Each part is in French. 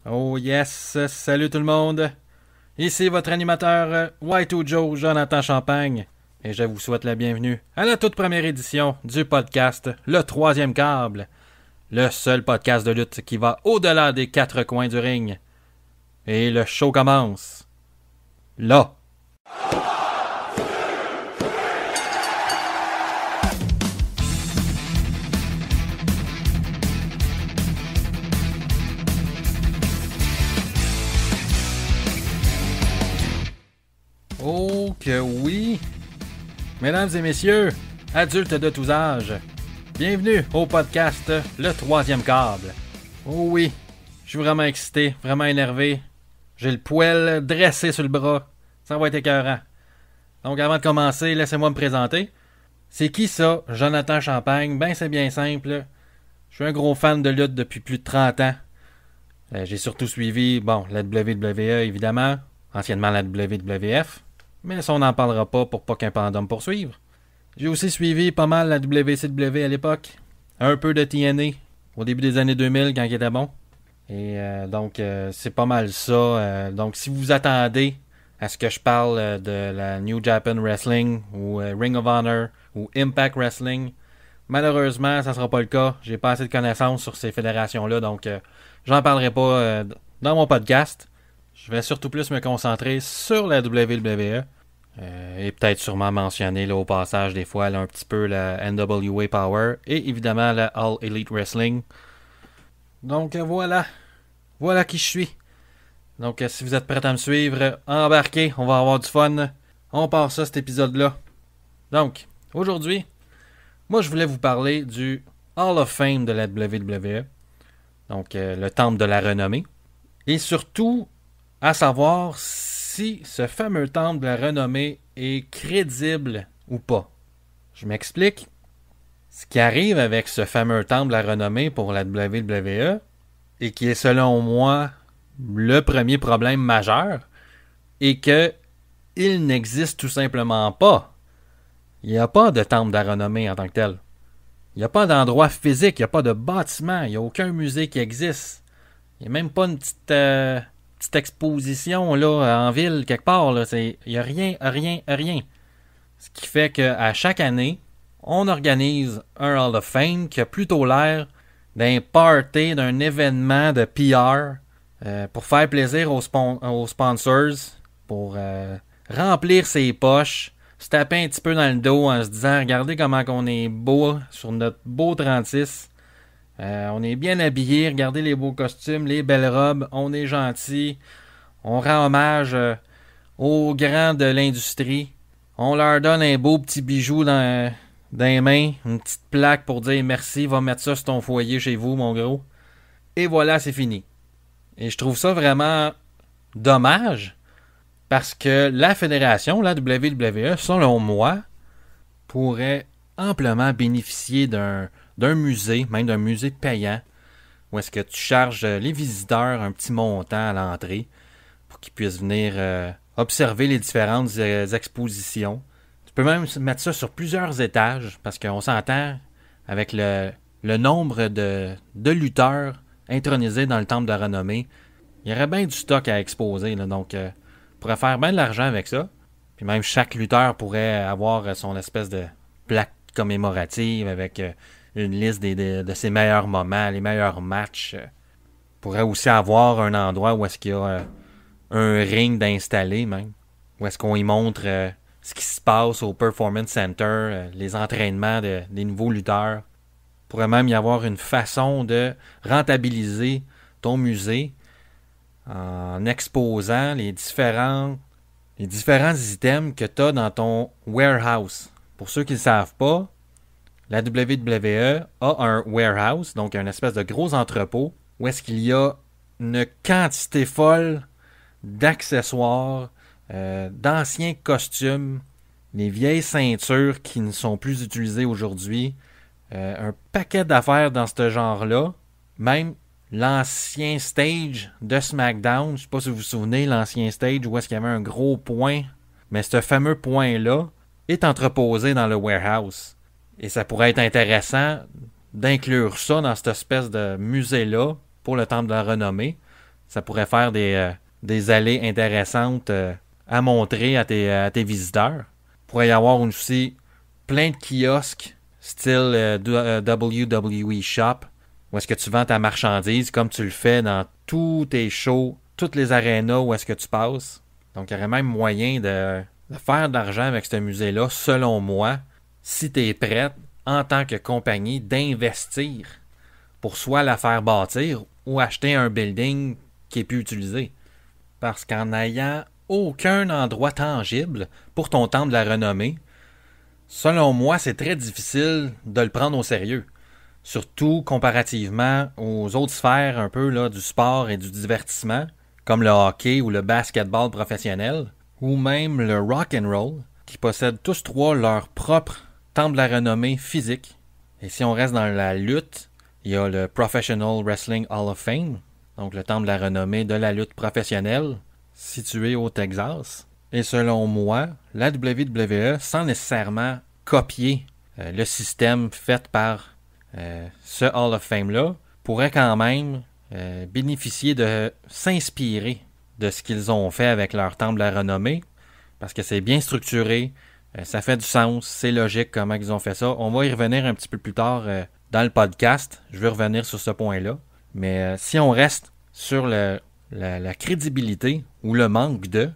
Oh yes, salut tout le monde. Ici votre animateur Y2 Joe, Jonathan Champagne, et je vous souhaite la bienvenue à la toute première édition du podcast Le Troisième Câble, le seul podcast de lutte qui va au-delà des quatre coins du ring. Et le show commence là. Oh que oui! Mesdames et messieurs, adultes de tous âges, bienvenue au podcast Le Troisième Câble. Oh oui, je suis vraiment excité, vraiment énervé. J'ai le poil dressé sur le bras. Ça va être écœurant. Donc avant de commencer, laissez-moi me présenter. C'est qui ça, Jonathan Champagne? Ben c'est bien simple. Je suis un gros fan de lutte depuis plus de 30 ans. J'ai surtout suivi, la WWE évidemment, anciennement la WWF. Mais ça, on n'en parlera pas pour pas qu'un pendant me poursuive. J'ai aussi suivi pas mal la WCW à l'époque. Un peu de TNA au début des années 2000 quand il était bon. Et donc, c'est pas mal ça. Donc, si vous attendez à ce que je parle de la New Japan Wrestling ou Ring of Honor ou Impact Wrestling, malheureusement, ça sera pas le cas. J'ai pas assez de connaissances sur ces fédérations-là, donc j'en parlerai pas dans mon podcast. Je vais surtout plus me concentrer sur la WWE et peut-être sûrement mentionner là, au passage des fois là, un petit peu la NWA Power et évidemment la All Elite Wrestling. Donc voilà qui je suis. Donc si vous êtes prêts à me suivre, embarquez, on va avoir du fun. On part ça cet épisode-là. Donc aujourd'hui, moi je voulais vous parler du Hall of Fame de la WWE. Donc le temple de la renommée. Et surtout à savoir si ce fameux temple de la renommée est crédible ou pas. Je m'explique. Ce qui arrive avec ce fameux temple de la renommée pour la WWE, et qui est selon moi le premier problème majeur, est que il n'existe tout simplement pas. Il n'y a pas de temple de la renommée en tant que tel. Il n'y a pas d'endroit physique, il n'y a pas de bâtiment, il n'y a aucun musée qui existe. Il n'y a même pas une petite exposition là, en ville quelque part. Il n'y a rien. Ce qui fait qu'à chaque année, on organise un Hall of Fame qui a plutôt l'air d'un party, d'un événement de PR pour faire plaisir aux sponsors, pour remplir ses poches, se taper un petit peu dans le dos en se disant « Regardez comment on est beau sur notre beau 36 ». On est bien habillés, regardez les beaux costumes, les belles robes, on est gentil, on rend hommage aux grands de l'industrie, on leur donne un beau petit bijou dans les mains, une petite plaque pour dire merci, va mettre ça sur ton foyer chez vous mon gros. Et voilà, c'est fini. Et je trouve ça vraiment dommage parce que la fédération, la WWE, selon moi, pourrait amplement bénéficier d'un musée, même d'un musée payant, où est-ce que tu charges les visiteurs un petit montant à l'entrée pour qu'ils puissent venir observer les différentes expositions. Tu peux même mettre ça sur plusieurs étages, parce qu'on s'entend avec le nombre de lutteurs intronisés dans le temple de la renommée. Il y aurait bien du stock à exposer, là, donc on pourrait faire bien de l'argent avec ça. Puis même chaque lutteur pourrait avoir son espèce de plaque commémorative avec une liste de ses meilleurs moments, les meilleurs matchs. Pourrait aussi avoir un endroit où est-ce qu'il y a un ring d'installer même. Où est-ce qu'on y montre ce qui se passe au Performance Center, les entraînements des nouveaux lutteurs. Pourrait même y avoir une façon de rentabiliser ton musée en exposant les différents items que tu as dans ton warehouse. Pour ceux qui ne le savent pas, la WWE a un warehouse, donc un espèce de gros entrepôt, où est-ce qu'il y a une quantité folle d'accessoires, d'anciens costumes, les vieilles ceintures qui ne sont plus utilisées aujourd'hui, un paquet d'affaires dans ce genre-là, même l'ancien stage de SmackDown, je ne sais pas si vous vous souvenez, l'ancien stage où est-ce qu'il y avait un gros point, mais ce fameux point-là est entreposé dans le warehouse. Et ça pourrait être intéressant d'inclure ça dans cette espèce de musée-là pour le temple de la renommée. Ça pourrait faire des allées intéressantes à montrer à tes visiteurs. Il pourrait y avoir aussi plein de kiosques style WWE Shop où est-ce que tu vends ta marchandise comme tu le fais dans tous tes shows, toutes les arénas où est-ce que tu passes. Donc, il y aurait même moyen de faire de l'argent avec ce musée-là, selon moi, si tu es prête, en tant que compagnie, d'investir pour soit la faire bâtir ou acheter un building qui est plus utilisé. Parce qu'en n'ayant aucun endroit tangible pour ton temple de la renommée, selon moi, c'est très difficile de le prendre au sérieux. Surtout comparativement aux autres sphères un peu là, du sport et du divertissement, comme le hockey ou le basketball professionnel, ou même le rock and roll, qui possèdent tous trois leur propre temple de la renommée physique. Et si on reste dans la lutte, il y a le Professional Wrestling Hall of Fame, donc le temple de la renommée de la lutte professionnelle, situé au Texas. Et selon moi, la WWE, sans nécessairement copier le système fait par ce Hall of Fame-là, pourrait quand même bénéficier de s'inspirer de ce qu'ils ont fait avec leur temple de la renommée, parce que c'est bien structuré, ça fait du sens, c'est logique comment ils ont fait ça. On va y revenir un petit peu plus tard dans le podcast, je vais revenir sur ce point-là. Mais si on reste sur la crédibilité ou le manque de,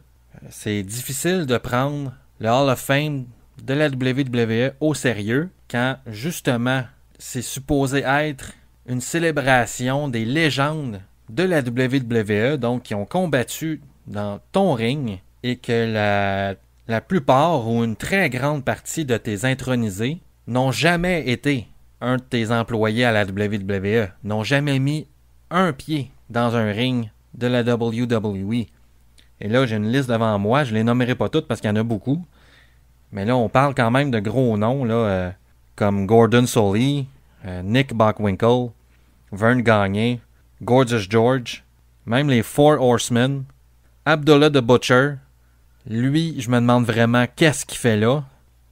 c'est difficile de prendre le Hall of Fame de la WWE au sérieux quand justement c'est supposé être une célébration des légendes de la WWE, donc qui ont combattu dans ton ring, et que la plupart ou une très grande partie de tes intronisés n'ont jamais été un de tes employés à la WWE, n'ont jamais mis un pied dans un ring de la WWE. Et là, j'ai une liste devant moi, je les nommerai pas toutes parce qu'il y en a beaucoup, mais là, on parle quand même de gros noms, là, comme Gordon Solie, Nick Bockwinkel, Vern Gagne, Gorgeous George, même les Four Horsemen, Abdullah the Butcher. Lui, je me demande vraiment qu'est-ce qu'il fait là.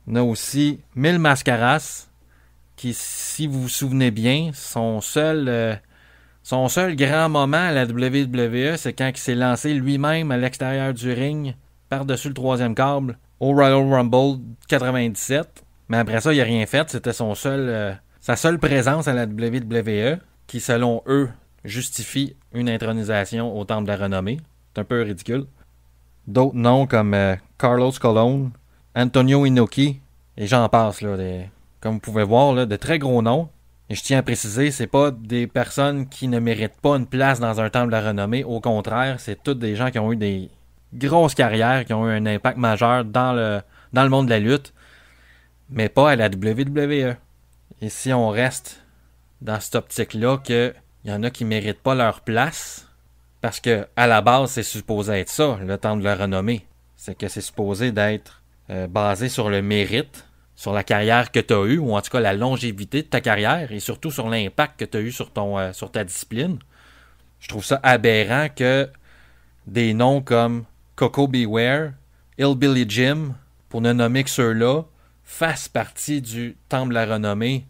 On a aussi Mil Mascaras, qui, si vous vous souvenez bien, son seul grand moment à la WWE, c'est quand il s'est lancé lui-même à l'extérieur du ring, par-dessus le troisième câble, au Royal Rumble 97. Mais après ça, il n'a rien fait. C'était sa seule présence à la WWE, qui, selon eux, justifie une intronisation au temple de la renommée. C'est un peu ridicule. D'autres noms comme Carlos Colon, Antonio Inoki, et j'en passe, là, comme vous pouvez voir, là, de très gros noms. Et je tiens à préciser, c'est pas des personnes qui ne méritent pas une place dans un temple de la renommée. Au contraire, c'est toutes des gens qui ont eu des grosses carrières, qui ont eu un impact majeur dans le monde de la lutte, mais pas à la WWE. Et si on reste dans cette optique-là qu'il y en a qui ne méritent pas leur place, parce que à la base, c'est supposé être ça, le temple de la renommée. C'est que c'est supposé d'être basé sur le mérite, sur la carrière que tu as eue, ou en tout cas la longévité de ta carrière, et surtout sur l'impact que tu as eu sur ta discipline. Je trouve ça aberrant que des noms comme Coco Beware, Hillbilly Jim, pour ne nommer que ceux-là, fassent partie du temple de la renommée,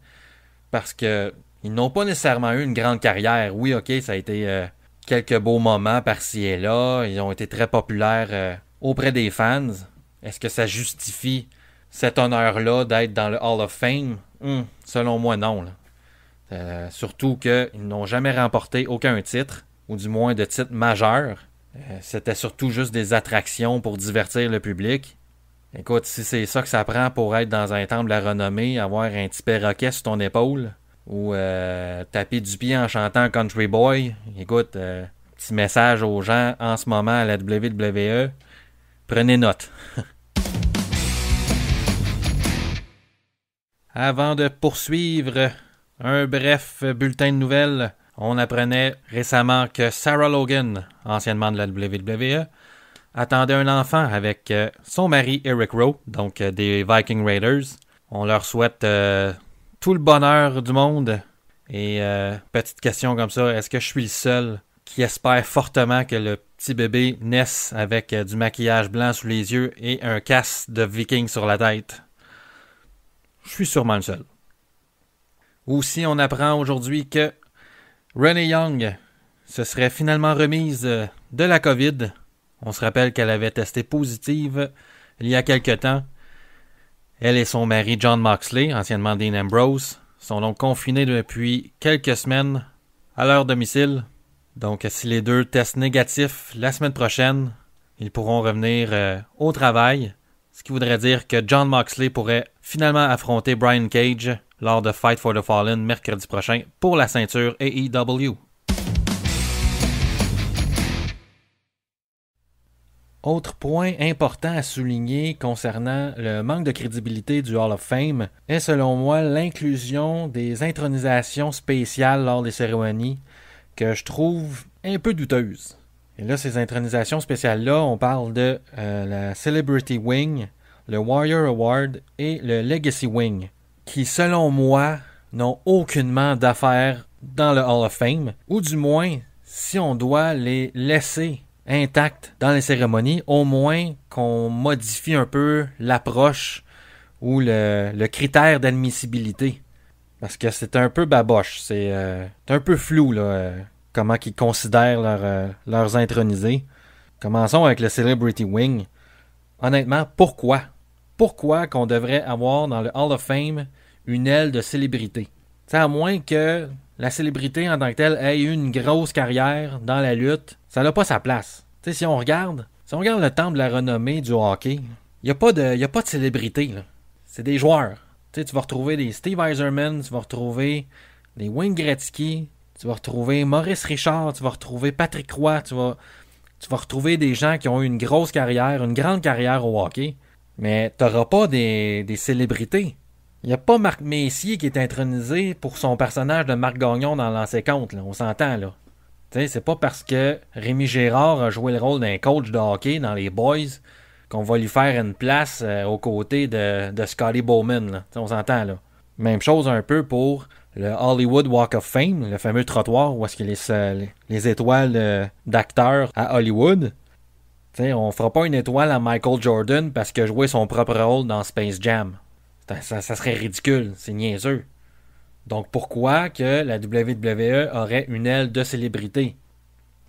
parce que ils n'ont pas nécessairement eu une grande carrière. Oui, ok, ça a été quelques beaux moments par-ci et là, ils ont été très populaires auprès des fans. Est-ce que ça justifie cet honneur-là d'être dans le Hall of Fame? Selon moi, non. Surtout qu'ils n'ont jamais remporté aucun titre, ou du moins de titre majeur. C'était surtout juste des attractions pour divertir le public. Écoute, si c'est ça que ça prend pour être dans un temple de la renommée, avoir un petit perroquet sur ton épaule, ou taper du pied en chantant Country Boy, écoute, petit message aux gens en ce moment à la WWE, prenez note. Avant de poursuivre, un bref bulletin de nouvelles. On apprenait récemment que Sarah Logan, anciennement de la WWE, attendait un enfant avec son mari Eric Rowe, donc des Viking Raiders. On leur souhaite tout le bonheur du monde. Et petite question comme ça, est-ce que je suis le seul qui espère fortement que le petit bébé naisse avec du maquillage blanc sous les yeux et un casque de viking sur la tête? Je suis sûrement le seul. Aussi, on apprend aujourd'hui que Renee Young se serait finalement remise de la COVID. On se rappelle qu'elle avait testé positive il y a quelque temps. Elle et son mari Jon Moxley, anciennement Dean Ambrose, sont donc confinés depuis quelques semaines à leur domicile. Donc si les deux testent négatifs la semaine prochaine, ils pourront revenir au travail. Ce qui voudrait dire que Jon Moxley pourrait finalement affronter Brian Cage lors de Fight for the Fallen mercredi prochain pour la ceinture AEW. Autre point important à souligner concernant le manque de crédibilité du Hall of Fame est selon moi l'inclusion des intronisations spéciales lors des cérémonies que je trouve un peu douteuses. Et là, ces intronisations spéciales-là, on parle de la Celebrity Wing, le Warrior Award et le Legacy Wing, qui, selon moi, n'ont aucunement d'affaires dans le Hall of Fame, ou du moins, si on doit les laisser intacts dans les cérémonies, au moins qu'on modifie un peu l'approche ou le critère d'admissibilité. Parce que c'est un peu baboche, c'est un peu flou, là. Comment ils considèrent leurs intronisés. Commençons avec le Celebrity Wing. Honnêtement, pourquoi? Pourquoi qu'on devrait avoir dans le Hall of Fame une aile de célébrité? T'sais, à moins que la célébrité en tant que telle ait eu une grosse carrière dans la lutte, ça n'a pas sa place. T'sais, si on regarde le temple de la renommée du hockey, il n'y a pas de célébrité, là. C'est des joueurs. T'sais, tu vas retrouver des Steve Yzerman, tu vas retrouver des Wayne Gretzky, tu vas retrouver Maurice Richard, tu vas retrouver Patrick Roy, tu vas retrouver des gens qui ont eu une grosse carrière, une grande carrière au hockey, mais tu n'auras pas des célébrités. Il n'y a pas Marc Messier qui est intronisé pour son personnage de Marc Gagnon dans Lancer Compte, là, on s'entend là. T'sais, c'est pas parce que Rémi Gérard a joué le rôle d'un coach de hockey dans les Boys qu'on va lui faire une place aux côtés de Scotty Bowman, là. On s'entend là. Même chose un peu pour le Hollywood Walk of Fame, le fameux trottoir où est-ce qu'il y a les étoiles d'acteurs à Hollywood. T'sais, on fera pas une étoile à Michael Jordan parce qu'il a joué son propre rôle dans Space Jam. Ça serait ridicule, c'est niaiseux. Donc pourquoi que la WWE aurait une aile de célébrité?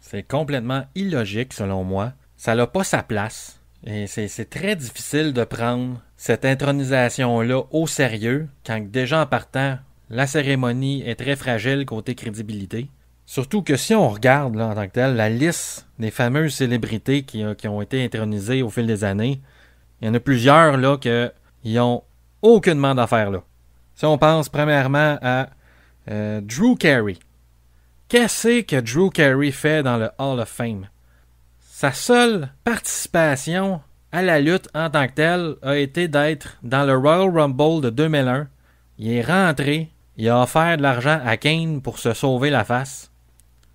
C'est complètement illogique selon moi. Ça n'a pas sa place. Et c'est très difficile de prendre cette intronisation-là au sérieux quand déjà en partant, la cérémonie est très fragile côté crédibilité. Surtout que si on regarde là, en tant que tel la liste des fameuses célébrités qui ont été intronisées au fil des années, il y en a plusieurs là qui ont aucunement d'affaires là. Si on pense premièrement à Drew Carey. Qu'est-ce que Drew Carey fait dans le Hall of Fame? Sa seule participation à la lutte en tant que telle a été d'être dans le Royal Rumble de 2001. Il est rentré, il a offert de l'argent à Kane pour se sauver la face.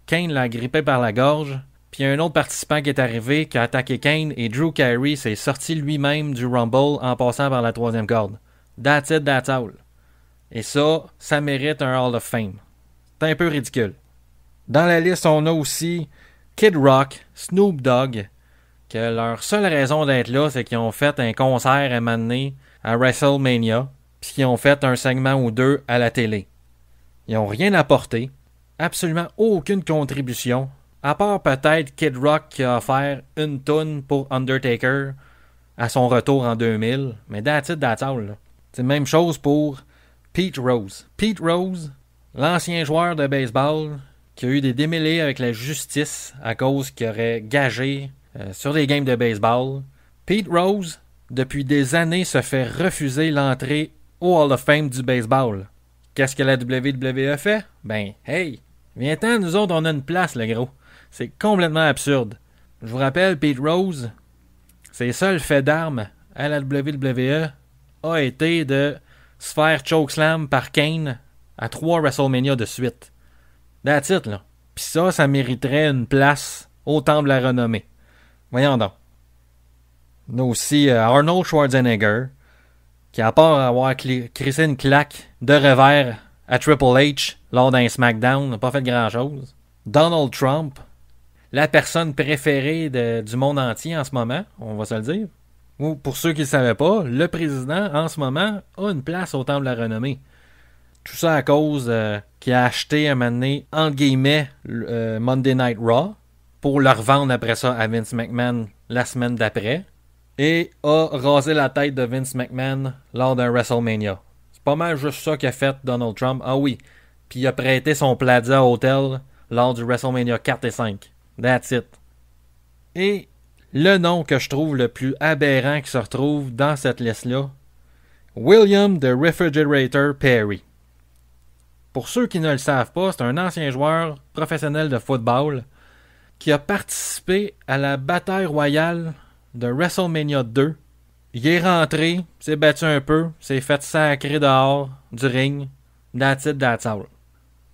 Kane l'a grippé par la gorge, puis il y a un autre participant qui est arrivé, qui a attaqué Kane, et Drew Carey s'est sorti lui-même du Rumble en passant par la troisième corde. That's it, that's all. Et ça mérite un Hall of Fame. C'est un peu ridicule. Dans la liste, on a aussi Kid Rock, Snoop Dogg, que leur seule raison d'être là, c'est qu'ils ont fait un concert à un moment donné à WrestleMania, puis qu'ils ont fait un segment ou deux à la télé. Ils n'ont rien apporté, absolument aucune contribution, à part peut-être Kid Rock qui a offert une toune pour Undertaker à son retour en 2000, mais that's it, that's all. Là. C'est la même chose pour Pete Rose. Pete Rose, l'ancien joueur de baseball, qui a eu des démêlés avec la justice à cause qu'il aurait gagé sur des games de baseball. Pete Rose, depuis des années, se fait refuser l'entrée au Hall of Fame du baseball. Qu'est-ce que la WWE fait? Ben, hey, viens-t'en, nous autres, on a une place, le gros. C'est complètement absurde. Je vous rappelle, Pete Rose, ses seuls faits d'armes à la WWE a été de se faire chokeslam par Kane à 3 WrestleMania de suite. That's it, là. Pis ça mériterait une place au temple de la renommée. Voyons donc. On a aussi Arnold Schwarzenegger, qui à part avoir crissé une claque de revers à Triple H lors d'un SmackDown, n'a pas fait grand-chose. Donald Trump, la personne préférée du monde entier en ce moment, on va se le dire. Ou pour ceux qui ne le savaient pas, le président en ce moment a une place au temple de la renommée. Tout ça à cause qu'il a acheté un moment donné, entre guillemets, Monday Night Raw pour le revendre après ça à Vince McMahon la semaine d'après et a rasé la tête de Vince McMahon lors d'un WrestleMania. C'est pas mal juste ça qu'a fait Donald Trump. Ah oui, puis il a prêté son Plaza Hotel lors du WrestleMania 4 et 5. That's it. Et le nom que je trouve le plus aberrant qui se retrouve dans cette liste-là, William the Refrigerator Perry. Pour ceux qui ne le savent pas, c'est un ancien joueur professionnel de football qui a participé à la bataille royale de WrestleMania 2. Il est rentré, s'est battu un peu, s'est fait sacrer dehors du ring. That's it, that's all.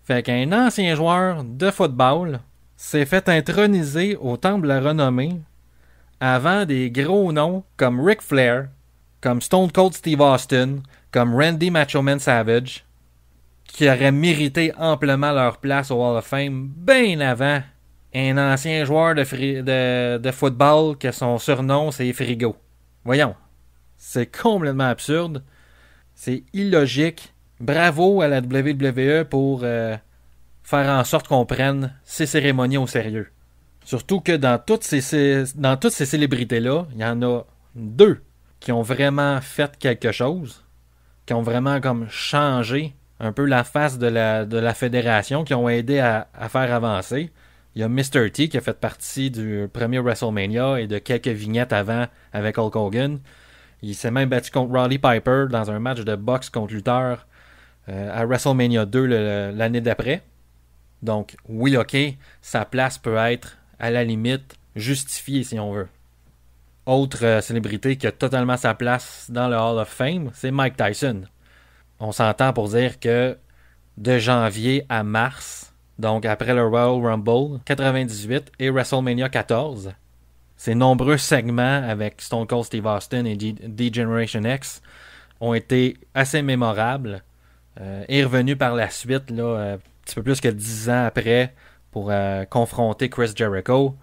Fait qu'un ancien joueur de football s'est fait introniser au temple de la renommée avant des gros noms comme Ric Flair, comme Stone Cold Steve Austin, comme Randy Macho Man Savage, qui auraient mérité amplement leur place au Hall of Fame bien avant un ancien joueur de football que son surnom c'est Frigo. Voyons, c'est complètement absurde, c'est illogique. Bravo à la WWE pour faire en sorte qu'on prenne ces cérémonies au sérieux. Surtout que dans toutes ces célébrités-là, il y en a 2 qui ont vraiment fait quelque chose, qui ont vraiment comme changé un peu la face de la fédération, qui ont aidé à faire avancer. Il y a Mr. T qui a fait partie du premier WrestleMania et de quelques vignettes avant avec Hulk Hogan. Il s'est même battu contre Roddy Piper dans un match de boxe contre lutteur à WrestleMania 2 l'année d'après. Donc, oui, ok, sa place peut être, à la limite, justifiée si on veut. Autre célébrité qui a totalement sa place dans le Hall of Fame, c'est Mike Tyson. On s'entend pour dire que de janvier à mars, donc après le Royal Rumble 98 et WrestleMania 14, ces nombreux segments avec Stone Cold Steve Austin et D-Generation X ont été assez mémorables. Est revenu par la suite, là, un petit peu plus que 10 ans après, pour confronter Chris Jericho,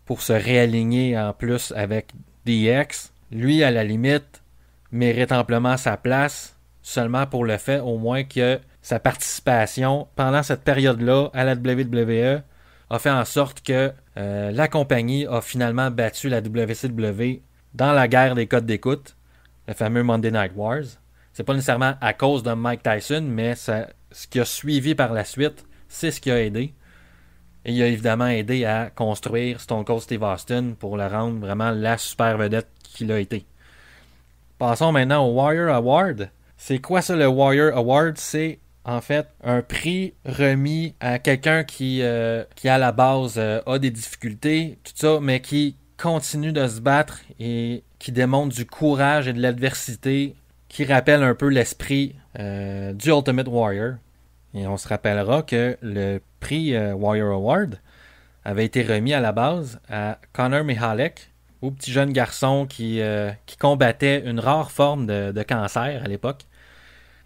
pour se réaligner en plus avec DX. Lui, à la limite, mérite amplement sa place, seulement pour le fait au moins que sa participation pendant cette période-là à la WWE a fait en sorte que la compagnie a finalement battu la WCW dans la guerre des codes d'écoute, le fameux Monday Night Wars. C'est pas nécessairement à cause de Mike Tyson, mais ce qui a suivi par la suite, c'est ce qui a aidé. Et il a évidemment aidé à construire Stone Cold Steve Austin pour le rendre vraiment la super vedette qu'il a été. Passons maintenant au Warrior Award. C'est quoi ça, le Warrior Award? C'est en fait un prix remis à quelqu'un qui à la base a des difficultés, tout ça, mais qui continue de se battre et qui démontre du courage et de l'adversité, qui rappelle un peu l'esprit du Ultimate Warrior. Et on se rappellera que le prix Warrior Award avait été remis à la base à Connor Michalek, au petit jeune garçon qui combattait une rare forme de cancer à l'époque.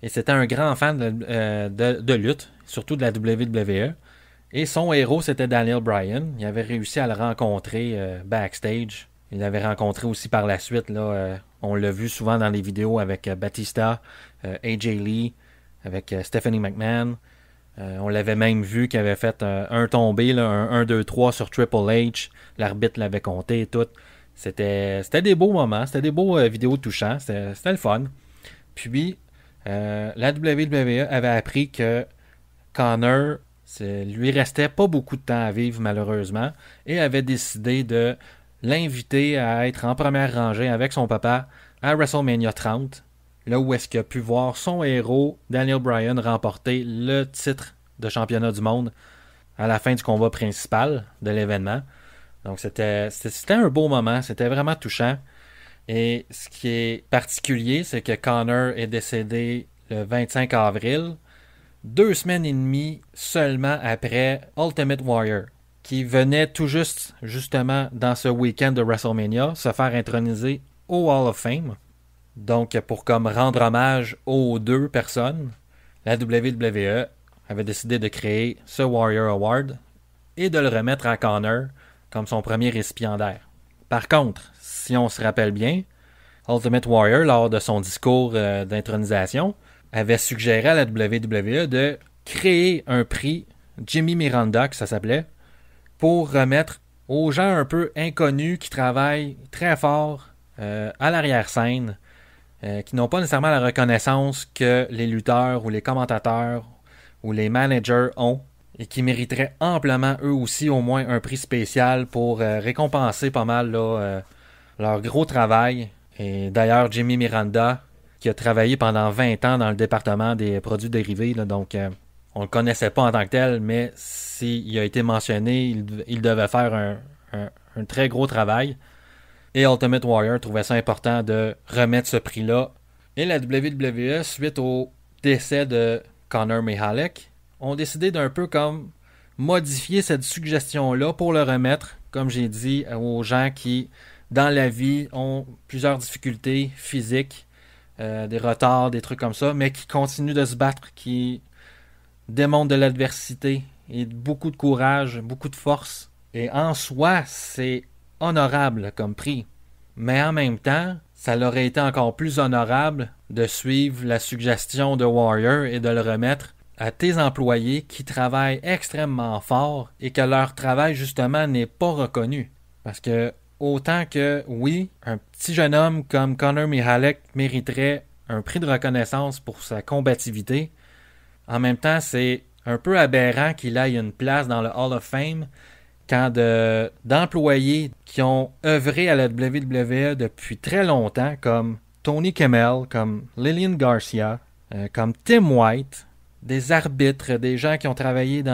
Et c'était un grand fan de lutte, surtout de la WWE. Et son héros, c'était Daniel Bryan. Il avait réussi à le rencontrer backstage. Il l'avait rencontré aussi par la suite. Là, on l'a vu souvent dans les vidéos avec Batista, AJ Lee, avec Stephanie McMahon. On l'avait même vu qu'il avait fait un tombé, là, un 1-2-3 sur Triple H. L'arbitre l'avait compté et tout. C'était des beaux moments. C'était des beaux vidéos touchants. C'était le fun. Puis, la WWE avait appris que Connor, lui restait pas beaucoup de temps à vivre malheureusement et avait décidé de l'inviter à être en première rangée avec son papa à WrestleMania 30, là où est-ce qu'il a pu voir son héros Daniel Bryan remporter le titre de championnat du monde à la fin du combat principal de l'événement. Donc c'était un beau moment, c'était vraiment touchant. Et ce qui est particulier, c'est que Connor est décédé le 25 avril, 2 semaines et demie seulement après Ultimate Warrior, qui venait tout juste, justement, dans ce week-end de WrestleMania, se faire introniser au Hall of Fame. Donc, pour comme rendre hommage aux 2 personnes, la WWE avait décidé de créer ce Warrior Award et de le remettre à Connor comme son premier récipiendaire. Par contre, si on se rappelle bien, Ultimate Warrior, lors de son discours d'intronisation, avait suggéré à la WWE de créer un prix Jimmy Miranda, que ça s'appelait, pour remettre aux gens un peu inconnus qui travaillent très fort à l'arrière-scène, qui n'ont pas nécessairement la reconnaissance que les lutteurs ou les commentateurs ou les managers ont et qui mériteraient amplement eux aussi au moins un prix spécial pour récompenser pas mal là, leur gros travail. Et d'ailleurs, Jimmy Miranda, qui a travaillé pendant 20 ans dans le département des produits dérivés, là, donc on le connaissait pas en tant que tel, mais s'il a été mentionné, il devait faire un très gros travail. Et Ultimate Warrior trouvait ça important de remettre ce prix-là. Et la WWE, suite au décès de Conor Mihalek, ont décidé d'un peu comme modifier cette suggestion-là pour le remettre, comme j'ai dit, aux gens qui, dans la vie, ont plusieurs difficultés physiques, des retards, des trucs comme ça, mais qui continuent de se battre, qui démontrent de l'adversité et beaucoup de courage, beaucoup de force. Et en soi, c'est honorable comme prix. Mais en même temps, ça leur aurait été encore plus honorable de suivre la suggestion de Warrior et de le remettre à tes employés qui travaillent extrêmement fort et que leur travail justement n'est pas reconnu. Parce que autant que, oui, un petit jeune homme comme Conor Mihalek mériterait un prix de reconnaissance pour sa combativité, en même temps, c'est un peu aberrant qu'il aille une place dans le Hall of Fame quand d'employés qui ont œuvré à la WWE depuis très longtemps, comme Tony Kimmel, comme Lillian Garcia, comme Tim White, des arbitres, des gens qui ont travaillé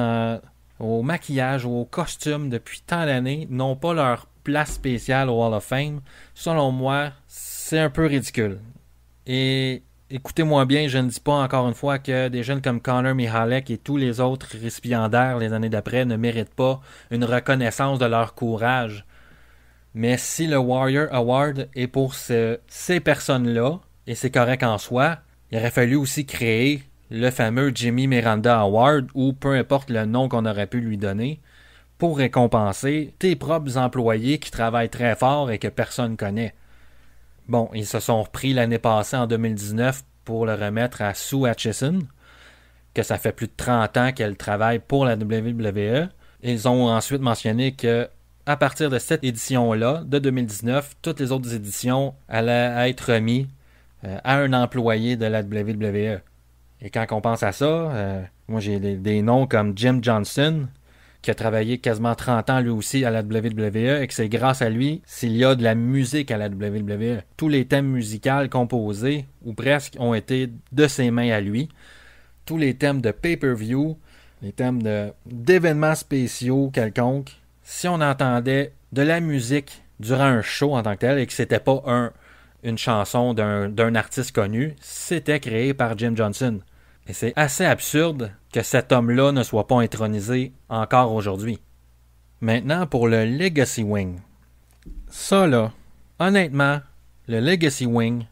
au maquillage ou au costume depuis tant d'années, n'ont pas leur place spéciale au Hall of Fame. Selon moi, c'est un peu ridicule. Et écoutez-moi bien, je ne dis pas encore une fois que des jeunes comme Conor Mihalek et tous les autres récipiendaires les années d'après ne méritent pas une reconnaissance de leur courage. Mais si le Warrior Award est pour ces personnes-là, et c'est correct en soi, il aurait fallu aussi créer le fameux Jimmy Miranda Award, ou peu importe le nom qu'on aurait pu lui donner, pour récompenser tes propres employés qui travaillent très fort et que personne connaît. Bon, ils se sont repris l'année passée, en 2019, pour le remettre à Sue Atchison, que ça fait plus de 30 ans qu'elle travaille pour la WWE. Ils ont ensuite mentionné que à partir de cette édition-là, de 2019, toutes les autres éditions allaient être remises à un employé de la WWE. Et quand on pense à ça, moi j'ai des noms comme Jim Johnson, qui a travaillé quasiment 30 ans lui aussi à la WWE, et que c'est grâce à lui s'il y a de la musique à la WWE. Tous les thèmes musicaux composés, ou presque, ont été de ses mains à lui. Tous les thèmes de pay-per-view, les thèmes d'événements spéciaux quelconques, si on entendait de la musique durant un show en tant que tel, et que c'était pas une chanson d'un artiste connu, c'était créé par Jim Johnson. Et c'est assez absurde que cet homme-là ne soit pas intronisé encore aujourd'hui. Maintenant, pour le Legacy Wing. Ça, là, honnêtement, le Legacy Wing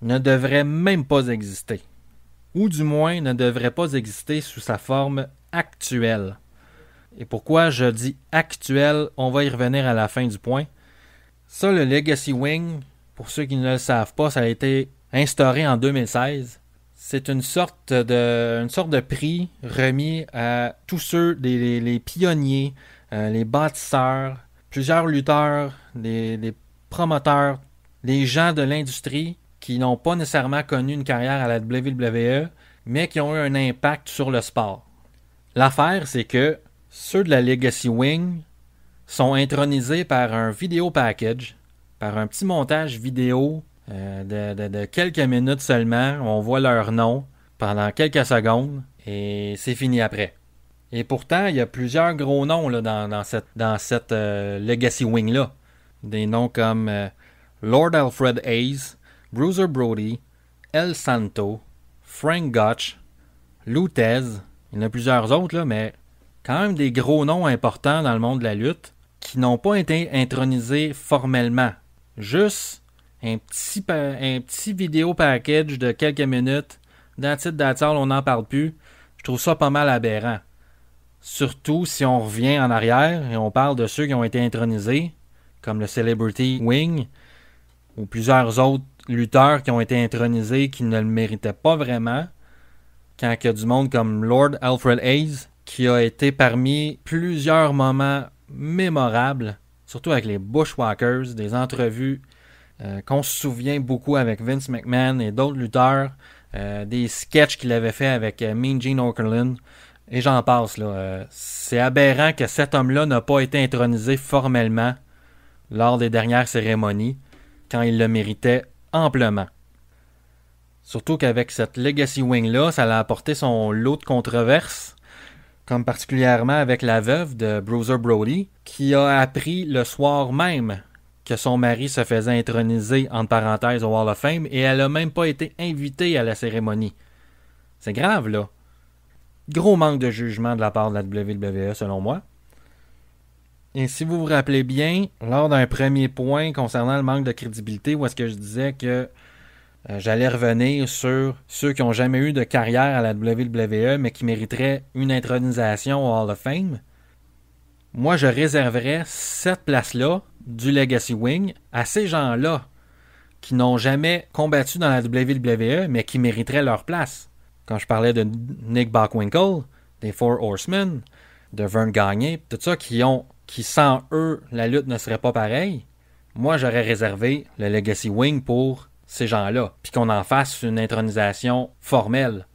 ne devrait même pas exister. Ou du moins, ne devrait pas exister sous sa forme actuelle. Et pourquoi je dis actuelle, on va y revenir à la fin du point. Ça, le Legacy Wing, pour ceux qui ne le savent pas, ça a été instauré en 2016. C'est une sorte de prix remis à tous ceux, les pionniers, les bâtisseurs, plusieurs lutteurs, les promoteurs, les gens de l'industrie qui n'ont pas nécessairement connu une carrière à la WWE, mais qui ont eu un impact sur le sport. L'affaire, c'est que ceux de la Legacy Wing sont intronisés par un vidéo package, par un petit montage vidéo de quelques minutes seulement. On voit leur nom pendant quelques secondes et c'est fini après. Et pourtant, il y a plusieurs gros noms là, dans cette Legacy Wing-là. Des noms comme Lord Alfred Hayes, Bruiser Brody, El Santo, Frank Gotch, Lutez. Il y en a plusieurs autres, là, mais quand même des gros noms importants dans le monde de la lutte qui n'ont pas été intronisés formellement. Juste un petit vidéo package de quelques minutes. That's it, that's all, on n'en parle plus. Je trouve ça pas mal aberrant. Surtout si on revient en arrière et on parle de ceux qui ont été intronisés, comme le Celebrity Wing, ou plusieurs autres lutteurs qui ont été intronisés qui ne le méritaient pas vraiment. Quand il y a du monde comme Lord Alfred Hayes, qui a été parmi plusieurs moments mémorables, surtout avec les Bushwhackers, des entrevues qu'on se souvient beaucoup avec Vince McMahon et d'autres lutteurs, des sketchs qu'il avait fait avec Mean Gene Okerlund, et j'en passe. C'est aberrant que cet homme-là n'a pas été intronisé formellement lors des dernières cérémonies, quand il le méritait amplement. Surtout qu'avec cette Legacy Wing-là, ça a apporté son lot de controverses, comme particulièrement avec la veuve de Bruiser Brody, qui a appris le soir même que son mari se faisait introniser, entre parenthèses, au Hall of Fame, et elle n'a même pas été invitée à la cérémonie. C'est grave, là. Gros manque de jugement de la part de la WWE, selon moi. Et si vous vous rappelez bien, lors d'un premier point concernant le manque de crédibilité, où est-ce que je disais que j'allais revenir sur ceux qui n'ont jamais eu de carrière à la WWE, mais qui mériteraient une intronisation au Hall of Fame, moi, je réserverais cette place-là du Legacy Wing à ces gens-là qui n'ont jamais combattu dans la WWE, mais qui mériteraient leur place. Quand je parlais de Nick Bockwinkel, des Four Horsemen, de Vern Gagne, tout ça, qui sans eux, la lutte ne serait pas pareille, moi, j'aurais réservé le Legacy Wing pour ces gens-là, puis qu'on en fasse une intronisation formelle.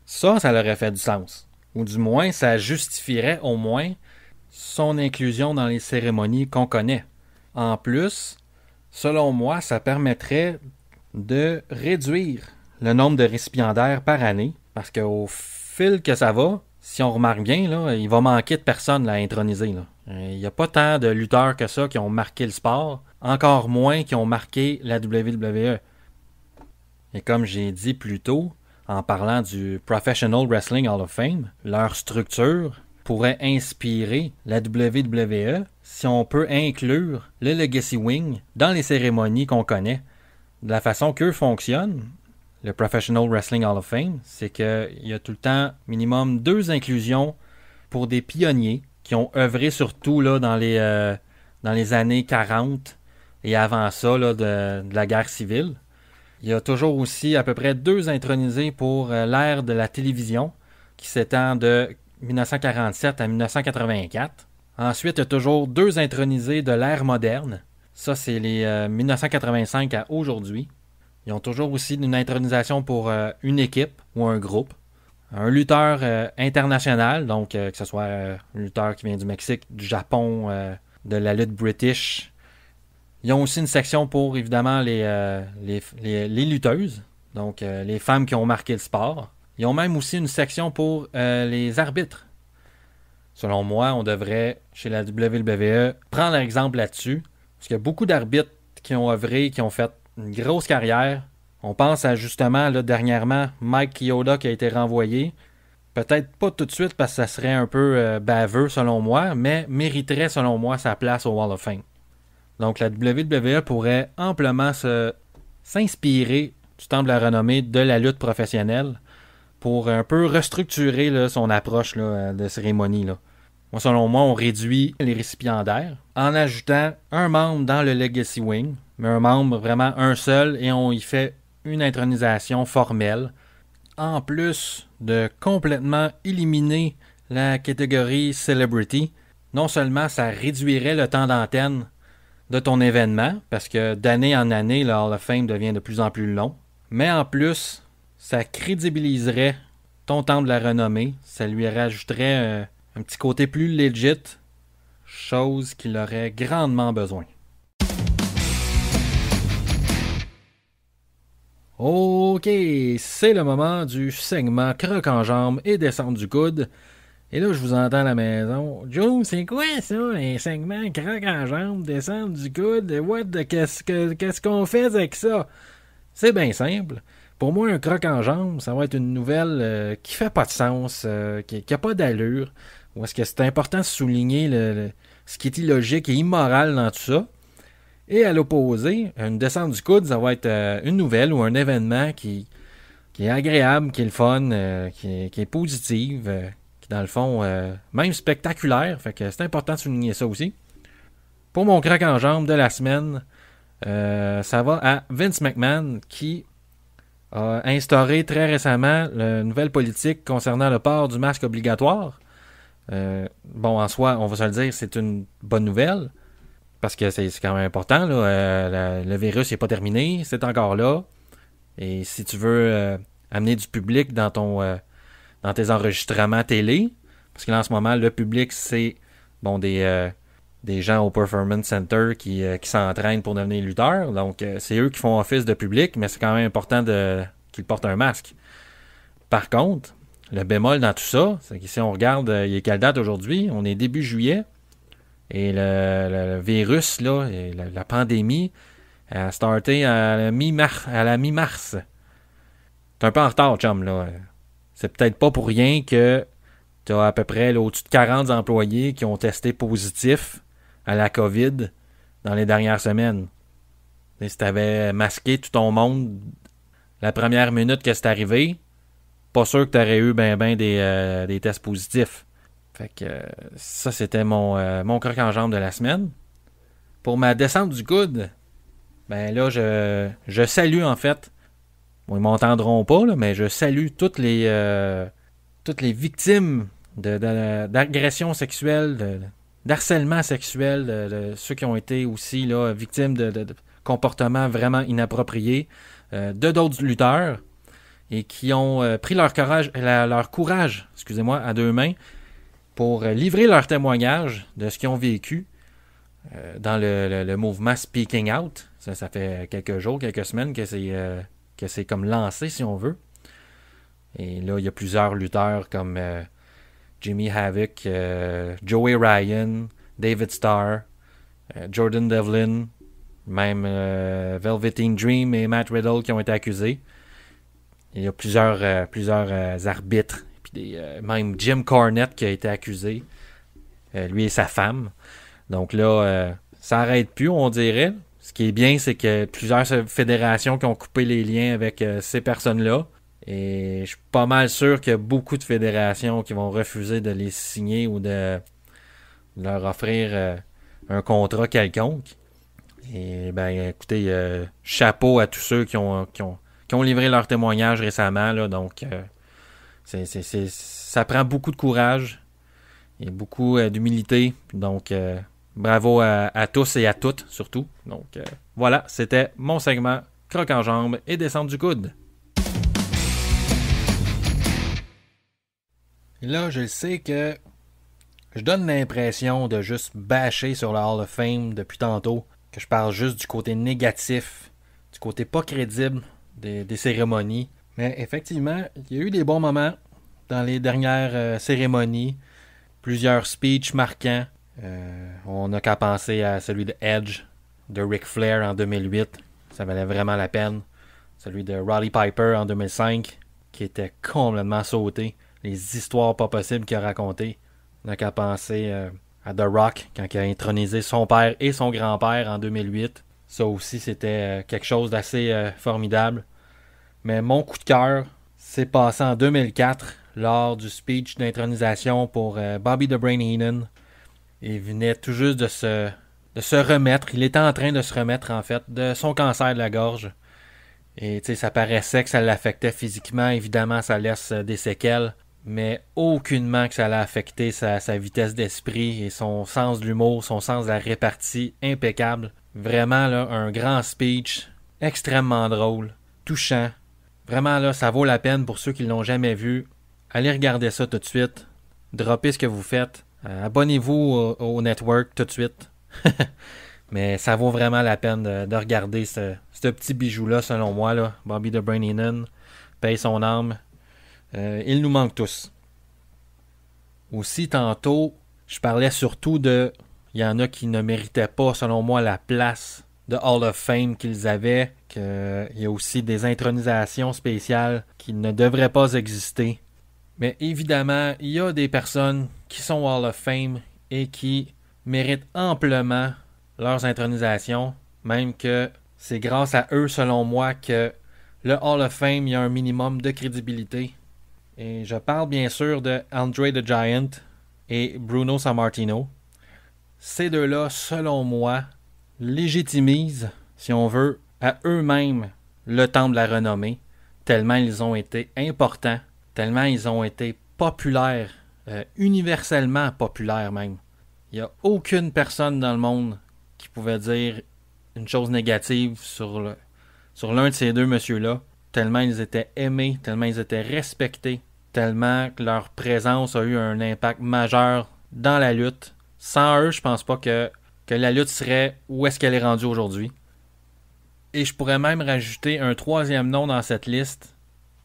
Ça leur aurait fait du sens. Ou du moins, ça justifierait au moins son inclusion dans les cérémonies qu'on connaît. En plus, selon moi, ça permettrait de réduire le nombre de récipiendaires par année, parce qu'au fil que ça va, si on remarque bien, là, il va manquer de personnes à introniser. Il n'y a pas tant de lutteurs que ça qui ont marqué le sport, encore moins qui ont marqué la WWE. Et comme j'ai dit plus tôt, en parlant du Professional Wrestling Hall of Fame, leur structure pourrait inspirer la WWE si on peut inclure le Legacy Wing dans les cérémonies qu'on connaît. De la façon qu'eux fonctionnent, le Professional Wrestling Hall of Fame, c'est qu'il y a tout le temps minimum 2 inclusions pour des pionniers qui ont œuvré surtout là, dans les années 40 et avant ça là, de la guerre civile. Il y a toujours aussi à peu près 2 intronisés pour l'ère de la télévision qui s'étend de 1947 à 1984. Ensuite, il y a toujours 2 intronisés de l'ère moderne. Ça, c'est les 1985 à aujourd'hui. Ils ont toujours aussi une intronisation pour une équipe ou un groupe. Un lutteur international, donc que ce soit un lutteur qui vient du Mexique, du Japon, de la lutte british. Ils ont aussi une section pour, évidemment, les lutteuses, donc les femmes qui ont marqué le sport. Ils ont même aussi une section pour les arbitres. Selon moi, on devrait, chez la WWE, prendre un exemple là-dessus, parce qu'il y a beaucoup d'arbitres qui ont œuvré, qui ont fait une grosse carrière. On pense à, justement, là, dernièrement, Mike Chioda qui a été renvoyé. Peut-être pas tout de suite, parce que ça serait un peu baveux, selon moi, mais mériterait, selon moi, sa place au Hall of Fame. Donc, la WWE pourrait amplement s'inspirer du temple de la renommée de la lutte professionnelle pour un peu restructurer là, son approche là, de cérémonie. Là. Moi, selon moi, on réduit les récipiendaires en ajoutant un membre dans le Legacy Wing, mais un membre vraiment un seul, et on y fait une intronisation formelle, en plus de complètement éliminer la catégorie Celebrity. Non seulement ça réduirait le temps d'antenne de ton événement, parce que d'année en année, le Hall of Fame devient de plus en plus long. Mais en plus, ça crédibiliserait ton temple de la renommée. Ça lui rajouterait un petit côté plus legit, chose qu'il aurait grandement besoin. Ok, c'est le moment du segment croque en jambe et descente du coude. Et là, je vous entends à la maison. Joe, c'est quoi ça, un segment croque en jambe, descendre du coude? Qu'est-ce qu'on fait avec ça? C'est bien simple. Pour moi, un croque en jambe, ça va être une nouvelle qui fait pas de sens, qui a pas d'allure. Ou est-ce que c'est important de souligner ce qui est illogique et immoral dans tout ça? Et à l'opposé, une descente du coude, ça va être une nouvelle ou un événement qui est agréable, qui est le fun, qui est positive, dans le fond, même spectaculaire. Fait que c'est important de souligner ça aussi. Pour mon crack en jambe de la semaine, Ça va à Vince McMahon qui a instauré très récemment la nouvelle politique concernant le port du masque obligatoire. En soi, on va se le dire, c'est une bonne nouvelle parce que c'est quand même important. Là, le virus n'est pas terminé, c'est encore là. Et si tu veux amener du public dans tes enregistrements télé, parce que là, en ce moment, le public, c'est des gens au Performance Center qui s'entraînent pour devenir lutteurs. Donc, c'est eux qui font office de public, mais c'est quand même important qu'ils portent un masque. Par contre, le bémol dans tout ça, c'est que si on regarde, il est quelle date aujourd'hui? On est début juillet. Et le virus, là, et la pandémie, a starté à la mi-mars. T'es un peu en retard, chum, là. C'est peut-être pas pour rien que t'as à peu près là, au-dessus de 40 employés qui ont testé positif à la COVID dans les dernières semaines. Et si t'avais masqué tout ton monde la première minute que c'est arrivé, pas sûr que t'aurais eu des tests positifs. Fait que ça, c'était mon croc en jambe de la semaine. Pour ma descente du coude, ben là, je salue en fait. Bon, ils m'entendront pas, là, mais je salue toutes les victimes d'agressions sexuelles, d'harcèlement sexuel, de ceux qui ont été aussi là, victimes de comportements vraiment inappropriés, de d'autres lutteurs, et qui ont pris leur courage, à deux mains, pour livrer leur témoignage de ce qu'ils ont vécu dans le mouvement Speaking Out. Ça fait quelques jours, quelques semaines que c'est comme lancé, si on veut. Et là, il y a plusieurs lutteurs comme Jimmy Havoc, Joey Ryan, David Starr, Jordan Devlin, même Velveteen Dream et Matt Riddle qui ont été accusés. Il y a plusieurs arbitres. Même Jim Cornette qui a été accusé. Lui et sa femme. Donc là, ça n'arrête plus, on dirait. Ce qui est bien, c'est que plusieurs fédérations qui ont coupé les liens avec ces personnes-là. Et je suis pas mal sûr qu'il y a beaucoup de fédérations qui vont refuser de les signer ou de leur offrir un contrat quelconque. Et ben écoutez, chapeau à tous ceux qui ont livré leur témoignage récemment. Là, donc, ça prend beaucoup de courage et beaucoup d'humilité. Donc, bravo à tous et à toutes, surtout. Donc, voilà, c'était mon segment croc en jambe et descente du coude. Et là, je sais que je donne l'impression de juste bâcher sur le Hall of Fame depuis tantôt, que je parle juste du côté négatif, du côté pas crédible des cérémonies. Mais effectivement, il y a eu des bons moments dans les dernières cérémonies, plusieurs speeches marquants. On n'a qu'à penser à celui de Edge, de Ric Flair en 2008, ça valait vraiment la peine. Celui de Roddy Piper en 2005, qui était complètement sauté. Les histoires pas possibles qu'il a racontées. On n'a qu'à penser à The Rock, quand il a intronisé son père et son grand-père en 2008. Ça aussi, c'était quelque chose d'assez formidable. Mais mon coup de cœur s'est passé en 2004 lors du speech d'intronisation pour Bobby the Brain Heenan. Il venait tout juste de se remettre. Il était en train de se remettre, en fait, de son cancer de la gorge. Et tu sais, ça paraissait que ça l'affectait physiquement. Évidemment, ça laisse des séquelles. Mais aucunement que ça allait affecter sa vitesse d'esprit et son sens de l'humour, son sens de la répartie impeccable. Vraiment, là, un grand speech, extrêmement drôle, touchant. Vraiment, là, ça vaut la peine pour ceux qui ne l'ont jamais vu. Allez regarder ça tout de suite. Droppez ce que vous faites. Abonnez-vous au network tout de suite. Mais ça vaut vraiment la peine de regarder ce petit bijou-là, selon moi. Là. Bobby the Brain Heenan paye son âme. Il nous manque tous. Aussi, tantôt, je parlais surtout de... Il y en a qui ne méritaient pas, selon moi, la place de Hall of Fame qu'ils avaient. Il y a aussi des intronisations spéciales qui ne devraient pas exister. Mais évidemment, il y a des personnes qui sont Hall of Fame et qui méritent amplement leurs intronisations. Même que c'est grâce à eux, selon moi, que le Hall of Fame, il y a un minimum de crédibilité. Et je parle bien sûr de Andre the Giant et Bruno Sammartino. Ces deux-là, selon moi, légitimisent si on veut, à eux-mêmes le temple de la renommée, tellement ils ont été importants, tellement ils ont été populaires, universellement populaires même. Il n'y a aucune personne dans le monde qui pouvait dire une chose négative sur l'un de ces deux messieurs-là, tellement ils étaient aimés, tellement ils étaient respectés, tellement que leur présence a eu un impact majeur dans la lutte. Sans eux, je pense pas que la lutte serait où est-ce qu'elle est rendue aujourd'hui. Et je pourrais même rajouter un troisième nom dans cette liste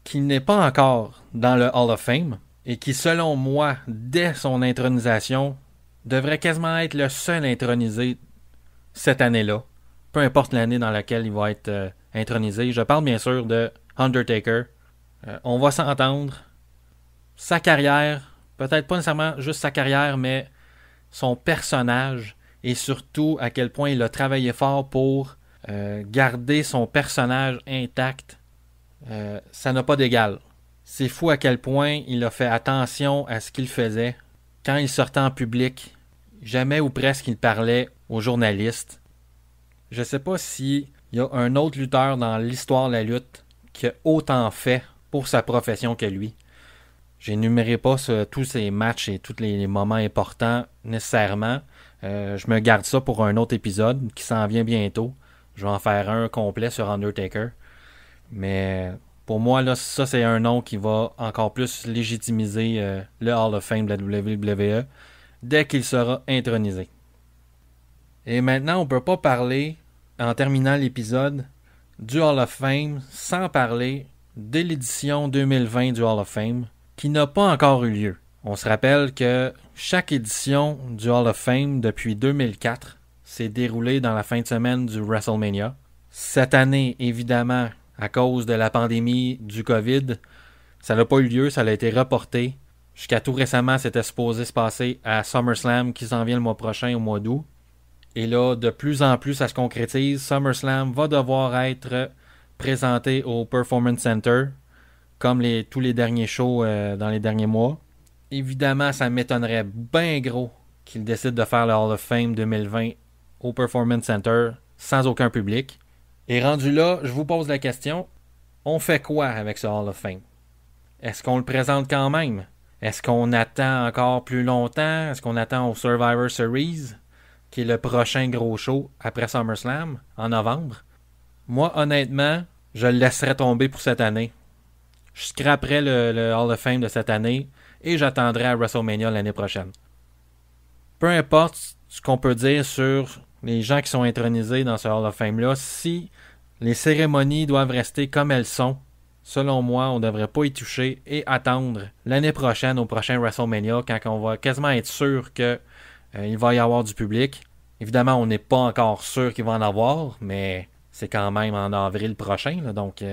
qui n'est pas encore dans le Hall of Fame et qui, selon moi, dès son intronisation, devrait quasiment être le seul intronisé cette année-là. Peu importe l'année dans laquelle il va être intronisé. Je parle bien sûr de Undertaker. On va s'entendre. Sa carrière, peut-être pas nécessairement juste sa carrière, mais son personnage et surtout à quel point il a travaillé fort pour garder son personnage intact, ça n'a pas d'égal. C'est fou à quel point il a fait attention à ce qu'il faisait. Quand il sortait en public, jamais ou presque il parlait aux journalistes. Je sais pas s'il y a un autre lutteur dans l'histoire de la lutte qui a autant fait pour sa profession que lui. J'énumérerai pas tous ces matchs et tous les moments importants nécessairement. Je me garde ça pour un autre épisode qui s'en vient bientôt. Je vais en faire un complet sur Undertaker. Mais pour moi, là, ça c'est un nom qui va encore plus légitimiser le Hall of Fame de la WWE dès qu'il sera intronisé. Et maintenant, on ne peut pas parler, en terminant l'épisode, du Hall of Fame sans parler de l'édition 2020 du Hall of Fame qui n'a pas encore eu lieu. On se rappelle que chaque édition du Hall of Fame depuis 2004 s'est déroulée dans la fin de semaine du WrestleMania. Cette année, évidemment, à cause de la pandémie du COVID, ça n'a pas eu lieu, ça a été reporté. Jusqu'à tout récemment, c'était supposé se passer à SummerSlam qui s'en vient le mois prochain, au mois d'août. Et là, de plus en plus, ça se concrétise. SummerSlam va devoir être présenté au Performance Center, comme tous les derniers shows dans les derniers mois. Évidemment, ça m'étonnerait bien gros qu'ils décident de faire le Hall of Fame 2020 au Performance Center sans aucun public. Et rendu là, je vous pose la question, on fait quoi avec ce Hall of Fame? Est-ce qu'on le présente quand même? Est-ce qu'on attend encore plus longtemps? Est-ce qu'on attend au Survivor Series, qui est le prochain gros show après SummerSlam, en novembre? Moi, honnêtement, je le laisserais tomber pour cette année. Je scraperais le Hall of Fame de cette année et j'attendrai à WrestleMania l'année prochaine. Peu importe ce qu'on peut dire sur les gens qui sont intronisés dans ce Hall of Fame-là, si les cérémonies doivent rester comme elles sont, selon moi, on ne devrait pas y toucher et attendre l'année prochaine au prochain WrestleMania quand on va quasiment être sûr qu'il va y avoir du public. Évidemment, on n'est pas encore sûr qu'il va en avoir, mais c'est quand même en avril prochain, là, donc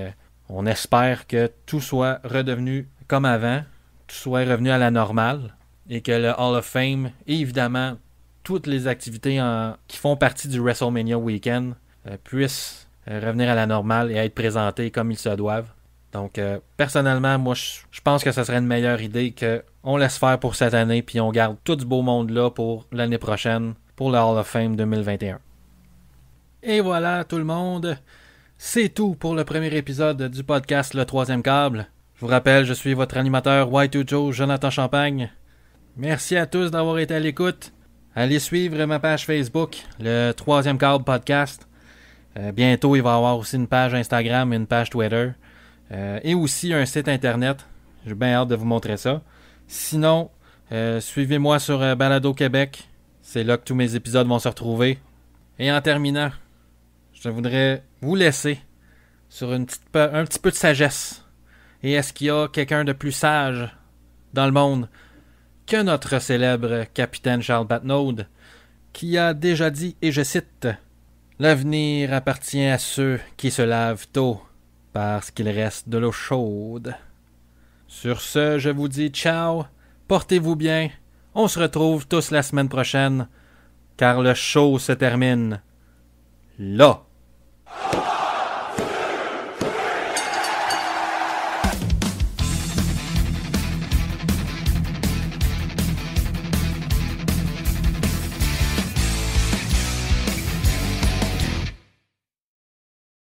on espère que tout soit redevenu comme avant, tout soit revenu à la normale et que le Hall of Fame et évidemment toutes les activités qui font partie du WrestleMania Weekend puissent revenir à la normale et être présentées comme ils se doivent. Donc personnellement, moi je pense que ce serait une meilleure idée qu'on laisse faire pour cette année puis on garde tout ce beau monde-là pour l'année prochaine, pour le Hall of Fame 2021. Et voilà tout le monde, c'est tout pour le premier épisode du podcast Le Troisième Câble. Je vous rappelle, je suis votre animateur Y2Joe, Jonathan Champagne. Merci à tous d'avoir été à l'écoute. Allez suivre ma page Facebook, le Troisième Câble Podcast. Bientôt, il va y avoir aussi une page Instagram et une page Twitter. Et aussi un site internet. J'ai bien hâte de vous montrer ça. Sinon, suivez-moi sur Balado Québec. C'est là que tous mes épisodes vont se retrouver. Et en terminant, je voudrais vous laisser sur un petit peu de sagesse. Et est-ce qu'il y a quelqu'un de plus sage dans le monde que notre célèbre capitaine Charles Patnaud, qui a déjà dit, et je cite, « L'avenir appartient à ceux qui se lavent tôt, parce qu'il reste de l'eau chaude. » Sur ce, je vous dis ciao, portez-vous bien, on se retrouve tous la semaine prochaine, car le show se termine là.